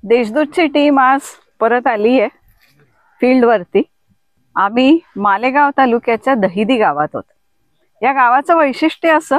देशदूतची team आज परत आली आहे फील्डवरती। आम्ही मालेगाव तालुक्याच्या दहिदी गावात आहोत। या गावाचं वैशिष्ट्य असं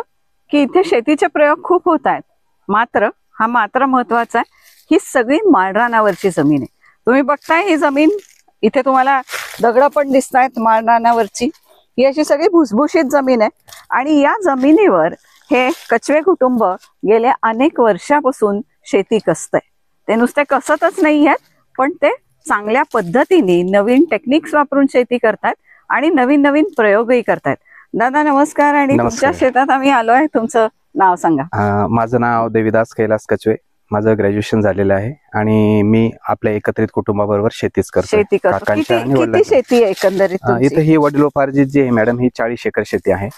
की इथे शेतीचे प्रयोग खूप होत आहेत, मात्र महत्वाचा आहे, ही सगळी माळरानावरची जमीन आहे। तुम्ही बघताय ही जमीन, इथे तुम्हाला दगड पण दिसतायत माळरानावरची। ही अशी सगळी भुसभुशीत जमीन आहे आणि या जमिनीवर हे कचवे कुटुंब गेल्या अनेक वर्षापासून शेती कसतंय। ते नुसते कसतच नाही आहेत, पण ते चांगल्या पद्धतीने नवीन टेक्निक्स वापरून शेती करतात आणि नवीन नवीन प्रयोगही करतात। दादा नमस्कार। आणि तुमच्या शेतात आम्ही आलोय, तुमचं नाव सांगा। माझं नाव देविदास कैलास कचवे, माझं ग्रॅज्युएशन झालेलं आहे आणि मी आपल्या एकत्रित कुटुंबाबरोबर शेतीच करतो। शेती करतो। किती शेती आहे एकंदरीत? इथे ही वडिलोपार्जित जी आहे मॅडम, ही 40 एकर शेती आहे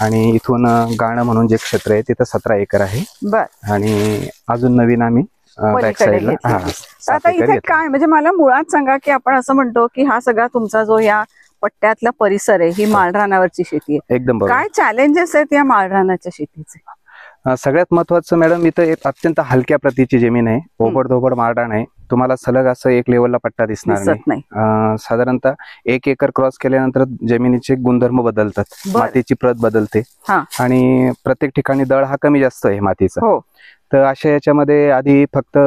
आणि इथून गाणं म्हणून जे क्षेत्र आहे तिथं 17 एकर आहे। बर। आणि अजून नवीन आम्ही आता इथे काय म्हणजे मला मुळात सांगा की आपण असं म्हणतो की हा सगळा तुमचा जो या पट्ट्यातला परिसर आहे, ही माळरानावरची शेती आहे। एकदम काय चॅलेंजेस आहेत या माळरानाच्या शेतीचे? सगळ्यात महत्वाचं मॅडम, इथं एक अत्यंत हलक्या प्रतीची जमीन आहे, ओबडधोबड माळरान आहे। तुम्हाला सलग असं एक लेवलला पट्टा दिसणार नाही। साधारणतः 1 एकर क्रॉस केल्यानंतर जमिनीचे गुणधर्म बदलतात, मातीची प्रत बदलते आणि प्रत्येक ठिकाणी दळ हा कमी जास्त आहे मातीचा। तर अशा याच्यामध्ये आधी फक्त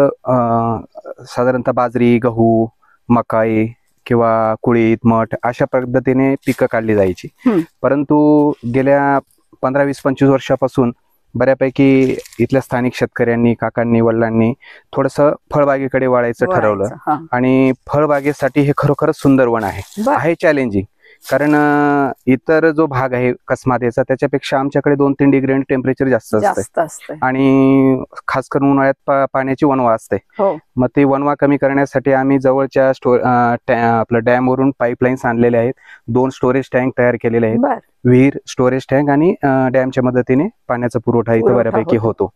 साधारणतः बाजरी, गहू, मकाई किंवा कुळीत, मठ अशा पद्धतीने पिकं काढली जायची। परंतु गेल्या 15-20-25 वर्षापासून बऱ्यापैकी इथल्या स्थानिक शेतकऱ्यांनी, काकांनी, वडिलांनी थोडंसं फळबागेकडे वळायचं ठरवलं आणि फळबागेसाठी हे खरोखरच सुंदर वन आहे चॅलेंजिंग। कारण इतर जो भाग आहे कसमातेचा, त्याच्यापेक्षा आमच्याकडे 2-3 डिग्री टेम्परेचर जास्त असते आणि खास करून उन्हाळ्यात पाण्याची वणवा असते। मग ती वणवा कमी करण्यासाठी आम्ही जवळच्या आपलं डॅम वरून पाईपलाईन्स आणलेले आहेत, 2 स्टोरेज टँक तयार केलेले आहेत, विहीर, स्टोरेज टँक आणि डॅमच्या मदतीने पाण्याचा पुरवठा इथं बऱ्यापैकी होतो।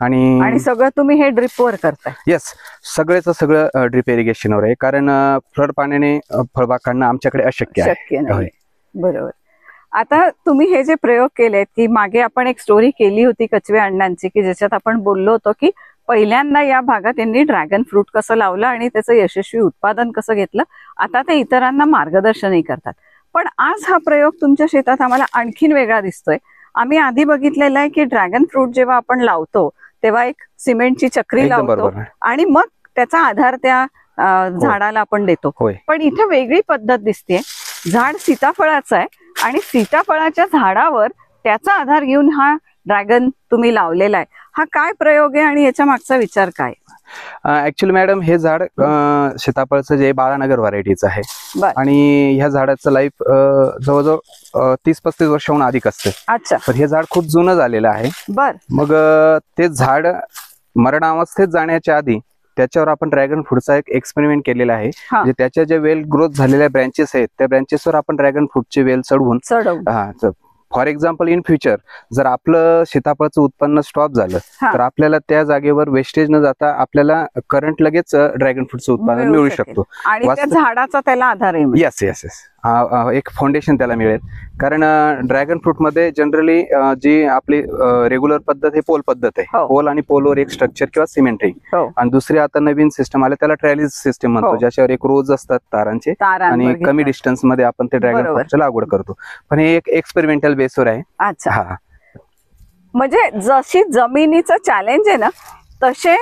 आणि सगळं तुम्ही हे ड्रिपवर करताय? येस, सगळं ड्रिप इरिगेशनवर आहे, कारण फ्लड पाण्याने फळबाग काढणं आमच्याकडे अशक्य आहे। बरोबर। आता तुम्ही हे जे प्रयोग केलेत, की मागे आपण एक स्टोरी केली होती कचवे अण्णांची, की ज्याच्यात आपण बोललो होतो की पहिल्यांदा या भागात त्यांनी ड्रॅगन फ्रूट कसं लावलं आणि त्याचं यशस्वी उत्पादन कसं घेतलं। आता ते इतरांना मार्गदर्शनही करतात। पण आज हा प्रयोग तुमच्या शेतात आम्हाला आणखीन वेगळा दिसतोय। आम्ही आधी बघितलेलं आहे की ड्रॅगन फ्रूट जेव्हा आपण लावतो तेव्हा एक सिमेंटची चक्री लावतो आणि मग त्याचा आधार त्या झाडाला आपण देतो। पण इथे वेगळी पद्धत दिसते। झाड सीताफळाचं आहे आणि सीताफळाच्या झाडावर त्याचा आधार घेऊन हा ड्रॅगन तुम्ही लावलेला आहे। हा काय प्रयोग आहे आणि याच्या मागचा विचार काय? ऍक्च्युअली मॅडम, हे झाड सीताफळचं जे बाळानगर व्हरायटीचं आहे आणि ह्या झाडाचं लाईफ जवळजवळ 30-35 वर्षाहून अधिक असते। अच्छा। तर हे झाड खूप जुनं झालेलं आहे। मग ते झाड मरणावस्थेत जाण्याच्या आधी त्याच्यावर आपण ड्रॅगन फ्रूटचा एक एक्सपेरिमेंट केलेला आहे। म्हणजे त्याच्या ज्या वेल ग्रोथ झालेल्या ब्रँचेस आहेत, त्या ब्रँचेसवर आपण ड्रॅगन फ्रूटचे वेल चढवून फॉर एक्झाम्पल इन फ्युचर जर आपलं सीताफळचं उत्पन्न स्टॉप झालं तर आपल्याला त्या जागेवर वेस्टेज न जाता आपल्याला करंट लगेच ड्रॅगन फ्रूटचं उत्पादन मिळू शकतो आणि त्या झाडाचा त्याला आधार आहे। येस, एक फाउंडेशन त्याला मिळेल। कारण ड्रॅगन फ्रूट मध्ये जनरली जी आपली रेग्युलर पद्धत आहे पोल पद्धत आहे, पोल आणि पोलवर एक स्ट्रक्चर किंवा सिमेंट आहे आणि दुसरी आता नवीन सिस्टम आले त्याला ट्रॅलिस सिस्टम म्हणतो, ज्याच्यावर एक रोज असतात तारांचे आणि कमी डिस्टन्स मध्ये आपण ते ड्रॅगन फ्रूटची लागवड करतो। पण हे एक एक्सपेरिमेंटल बेसवर आहे। अच्छा। म्हणजे जशी जमिनीचं चॅलेंज आहे ना, तसे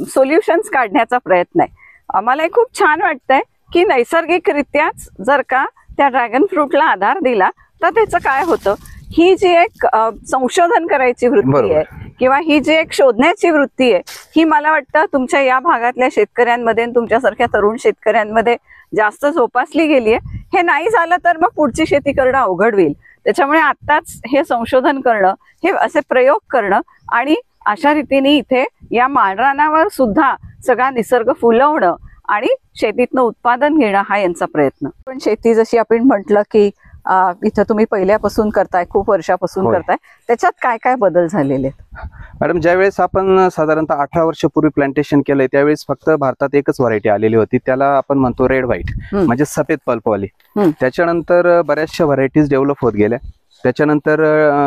सोल्युशन्स काढण्याचा प्रयत्न आहे। आम्हाला खूप छान वाटतंय की नैसर्गिकरित्याच जर का त्या ड्रॅगन फ्रूटला आधार दिला तर त्याचं काय होतं। ही जी एक संशोधन करायची वृत्ती आहे किंवा ही जी एक शोधण्याची वृत्ती आहे, ही मला वाटतं तुमच्या या भागातल्या शेतकऱ्यांमध्ये, तुमच्यासारख्या तरुण शेतकऱ्यांमध्ये जास्त जोपासली गेली आहे। हे नाही झालं तर मग पुढची शेती करणं अवघड होईल। त्याच्यामुळे आत्ताच हे संशोधन करणं, हे असे प्रयोग करणं आणि अशा रीतीने इथे या माळरानावर सुद्धा सगळा निसर्ग फुलवणं आणि शेतीतनं उत्पादन घेणं हा यांचा प्रयत्न। पण शेती जशी आपण म्हटलं की इथं तुम्ही पहिल्यापासून करताय, खूप वर्षापासून करताय, त्याच्यात काय काय बदल झालेले आहेत? मॅडम, ज्यावेळेस आपण साधारणतः 18 वर्षापूर्वी प्लांटेशन केलंय त्यावेळेस फक्त भारतात एकच व्हरायटी आलेली होती, त्याला आपण म्हणतो रेड व्हाईट, म्हणजे सफेद पल्पवाली। त्याच्यानंतर बऱ्याचशा व्हरायटीज डेव्हलप होत गेल्या त्याच्यानंतर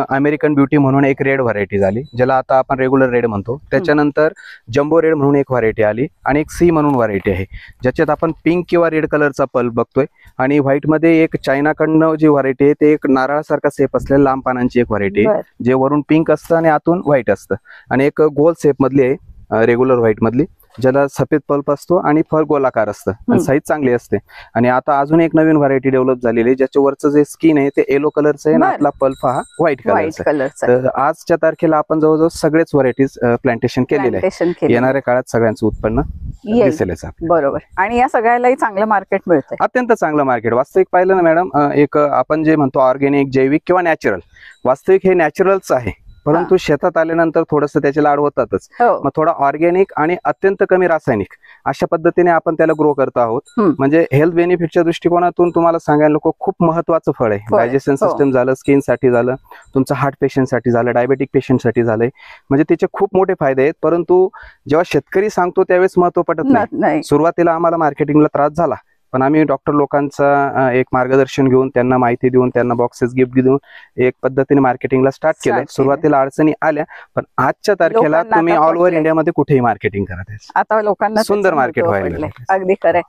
अमेरिकन ब्युटी म्हणून एक रेड व्हरायटी झाली, ज्याला आता आपण रेग्युलर रेड म्हणतो. त्याच्यानंतर जम्बो रेड म्हणून एक व्हरायटी आली आणि एक सी म्हणून व्हरायटी आहे, ज्याच्यात आपण पिंक किंवा रेड कलरचा पल्प बघतोय. आणि व्हाईटमध्ये एक चायनाकडनं जी व्हरायटी आहे ते एक नारळासारखा सेप असलेल्या लांब पानांची एक व्हरायटी आहे, जे वरून पिंक असतं आणि आतून व्हाईट असतं. आणि एक गोल सेप मधली आहे रेग्युलर व्हाईट मधली, ज्याला सफेद पल्प असतो आणि फळ गोलाकार असतं आणि साईज चांगली असते. आणि आता अजून एक नवीन व्हरायटी डेव्हलप झालेली आहे, ज्याच्या वरचं जे स्किन आहे ते येलो कलरचं आहे आणि आतला पल्प हा व्हाईट कलरचा. तर आजच्या तारखेला आपण जवळजवळ सगळेच व्हरायटीज प्लांटेशन केलेले आहे. येणाऱ्या काळात सगळ्यांचं उत्पन्न दिसेलच. बरोबर. आणि या सगळ्यालाही चांगलं मार्केट मिळतं, अत्यंत चांगलं मार्केट. वास्तविक पाहिलं ना मॅडम, एक आपण जे म्हणतो ऑर्गॅनिक, जैविक किंवा नॅचरल, वास्तविक हे नॅचरलच आहे, परंतु शेतात आल्यानंतर थोडंसं त्याचे लाड होतातच. मग थोडा ऑर्गॅनिक आणि अत्यंत कमी रासायनिक अशा पद्धतीने आपण त्याला ग्रो करतो आहोत. म्हणजे हेल्थ बेनिफिटच्या दृष्टिकोनातून तुम्हाला सांगायला नको, खूप महत्वाचं फळ आहे. डायजेशन सिस्टम झालं, स्किन साठी झालं, तुमचं हार्ट पेशंट साठी झालं, डायबेटिक पेशंट साठी झालंय, म्हणजे त्याचे खूप मोठे फायदे आहेत. परंतु जेव्हा शेतकरी सांगतो त्यावेळेस महत्व पटत नाही. सुरुवातीला आम्हाला मार्केटिंगला त्रास झाला, पण आम्ही डॉक्टर लोकांचा एक मार्गदर्शन घेऊन, त्यांना माहिती देऊन, त्यांना बॉक्सेस गिफ्ट देऊन एक पद्धतीने मार्केटिंगला स्टार्ट केलं. सुरुवातीला अडचणी आल्या, पण आजच्या तारखेला तुम्ही ऑल ओव्हर इंडियामध्ये कुठेही मार्केटिंग करत आहे. आता लोकांना सुंदर मार्केट व्हायला. अगदी खरंय.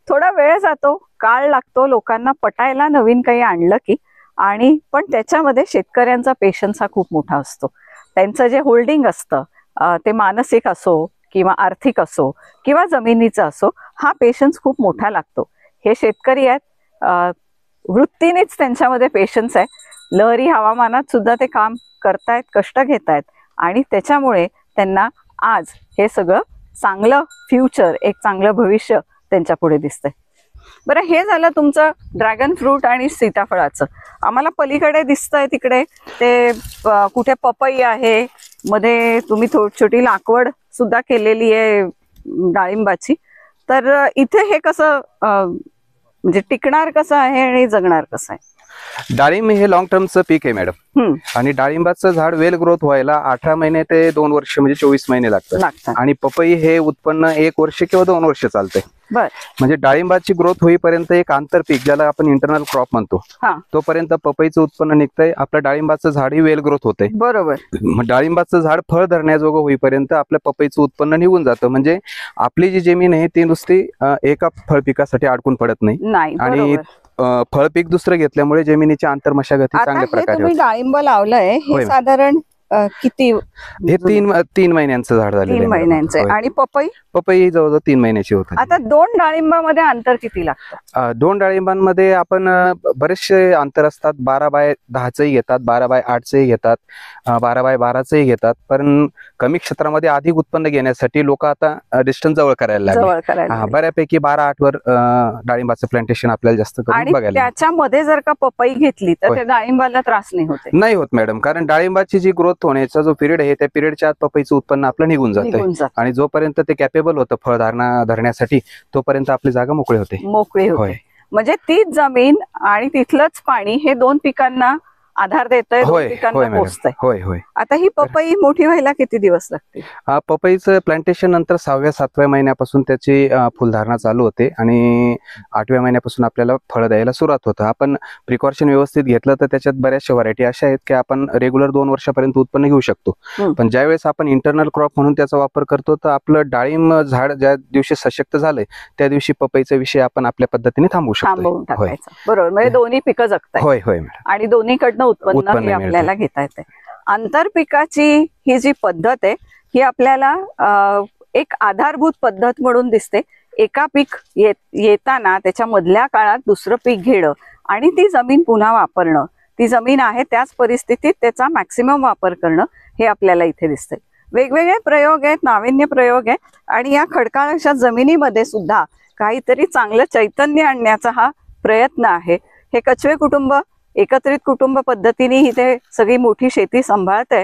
थोडा वेळ जातो, काळ लागतो लोकांना पटायला नवीन काही आणलं की. आणि पण त्याच्यामध्ये शेतकऱ्यांचा पेशन्स हा खूप मोठा असतो. त्यांचं जे होल्डिंग असतं ते मानसिक असो किंवा आर्थिक असो किंवा जमिनीचा असो, हा पेशन्स खूप मोठा लागतो. हे शेतकरी आहेत, वृत्तीनेच त्यांच्यामध्ये पेशन्स आहे. लहरी हवामानात सुद्धा ते काम करतायत, कष्ट घेतायत आणि त्याच्यामुळे त्यांना आज हे सगळं चांगलं फ्युचर, एक चांगलं भविष्य त्यांच्या पुढे दिसतंय. बरं, हे झालं तुमचं ड्रॅगन फ्रूट आणि सीताफळाचं. आम्हाला पलीकडे दिसतंय तिकडे ते कुठे पपई आहे, मध्ये तुम्ही छोटी लागवड सुद्धा केलेली आहे डाळिंबाची. तर इथे हे कसं म्हणजे टिकणार कसं आहे आणि जगणार कसं आहे? डाळिंब हे लॉंग टर्मचं पीक आहे मॅडम, आणि डाळिंबाचं झाड वेल ग्रोथ व्हायला 18 महिने ते 2 वर्ष म्हणजे 24 महिने लागतात. आणि पपई हे उत्पन्न 1 वर्ष किंवा 2 वर्ष चालतंय. म्हणजे डाळिंबाची ग्रोथ होईपर्यंत एक आंतरपीक, ज्याला आपण इंटरनल क्रॉप म्हणतो, तोपर्यंत पपईचं उत्पन्न निघतंय. आपलं डाळिंबाचं झाड ही वेल ग्रोथ होतंय. बरोबर. डाळिंबाचं झाड फळ धरण्याजोगं होईपर्यंत आपल्या पपईचं उत्पन्न निघून जातं. म्हणजे आपली जी जमीन आहे ती नुसती एका फळ पिकासाठी अडकून पडत नाही. आणि फळ पीक दुसरं घेतल्यामुळे जमिनीची आंतरमशागती चांगल्या प्रकारे होते. डाळिंब लावलंय हे साधारण किती? हे 3 महिन्यांचं झाड झालं. 3 महिन्यांचं. आणि पपई जवळजवळ 3 महिन्याची होत. आता 2 डाळिंबामध्ये अंतर किती लागतं? 2 डाळिंबांमध्ये आपण बरेचसे अंतर असतात. 12x10 घेतात, 12x8 घेतात, 12x12 घेतात. पण कमी क्षेत्रामध्ये अधिक उत्पन्न घेण्यासाठी लोक आता डिस्टन्स जवळ करायला लागले. बऱ्यापैकी 12x8 वर डाळिंबाचं प्लांटेशन आपल्याला जास्त करून बघायला. त्याच्यामध्ये जर का पपई घेतली तर त्या डाळिंबाला त्रास नाही होत मॅडम, कारण डाळिंबाची जी ग्रोथ होण्याचा जो पिरियड आहे त्या पिरियडच्या आत पपईचं उत्पन्न आपलं निघून जातं. आणि जोपर्यंत ते कॅपेबल होतं फळ धरण्यासाठी, तोपर्यंत आपली जागा मोकळी होते. म्हणजे तीच जमीन आणि तिथलंच पाणी हे 2 पिकांना आधार देतंय, 2 पिकांना पोचतंय. आता ही पपई मोठी व्हायला किती दिवस लागतील? पपईचं प्लांटेशन नंतर 6व्या-7व्या महिन्यापासून त्याची फुलधारणा चालू होते आणि 8व्या महिन्यापासून आपल्याला फळ द्यायला सुरुवात होतं. आपण प्रिकॉशन व्यवस्थित घेतलं तर त्याच्यात बऱ्याचशा व्हरायटी अशा आहेत की आपण रेग्युलर 2 वर्षापर्यंत उत्पन्न घेऊ शकतो. पण ज्यावेळेस आपण इंटरनल क्रॉप म्हणून त्याचा वापर करतो, तर आपलं डाळिंब झाड ज्या दिवशी सशक्त झालंय त्या दिवशी पपईचा विषय आपण आपल्या पद्धतीने थांबवू शकतो. बरोबर. म्हणजे दोन्ही पिकं जगतात. होय होय मॅडम. आणि दोन्हीकडनं उत्पन्न हे आपल्याला घेता येते. आंतरपिकाची ही जी पद्धत आहे ही आपल्याला एक आधारभूत पद्धत म्हणून दिसते. एका पीक येताना त्याच्या मधल्या काळात दुसरं पीक घेणं आणि ती जमीन पुन्हा वापरणं, ती जमीन आहे त्याच परिस्थितीत त्याचा मॅक्सिमम वापर करणं, हे आपल्याला इथे दिसते. वेगवेगळे प्रयोग आहेत, नाविन्य प्रयोग आहे. आणि या खडकाळ अशा जमिनीमध्ये सुद्धा काहीतरी चांगलं चैतन्य आणण्याचा हा प्रयत्न आहे. हे कछवे कुटुंब एकत्रित कुटुंब पद्धतीने ही ते सगळी मोठी शेती सांभाळते.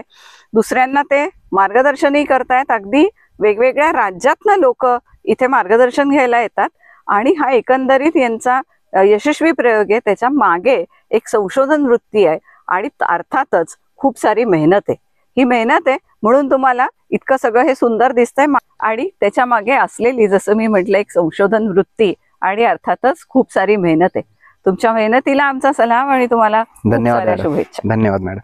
दुसऱ्यांना ते मार्गदर्शनही करतायत. अगदी वेगवेगळ्या राज्यातनं लोक इथे मार्गदर्शन घ्यायला येतात. आणि हा एकंदरीत यांचा यशस्वी प्रयोग आहे. त्याच्या मागे एक संशोधन वृत्ती आहे आणि अर्थातच खूप सारी मेहनत आहे. ही मेहनत आहे म्हणून तुम्हाला इतकं सगळं हे सुंदर दिसतंय. आणि त्याच्या मागे असलेली, जसं मी म्हटलं, एक संशोधन वृत्ती आणि अर्थातच खूप सारी मेहनत आहे. तुमच्या मेहनतीला आमचा सलाम आणि तुम्हाला खूप धन्यवाद साऱ्या मॅडम. शुभेच्छा. धन्यवाद मॅडम.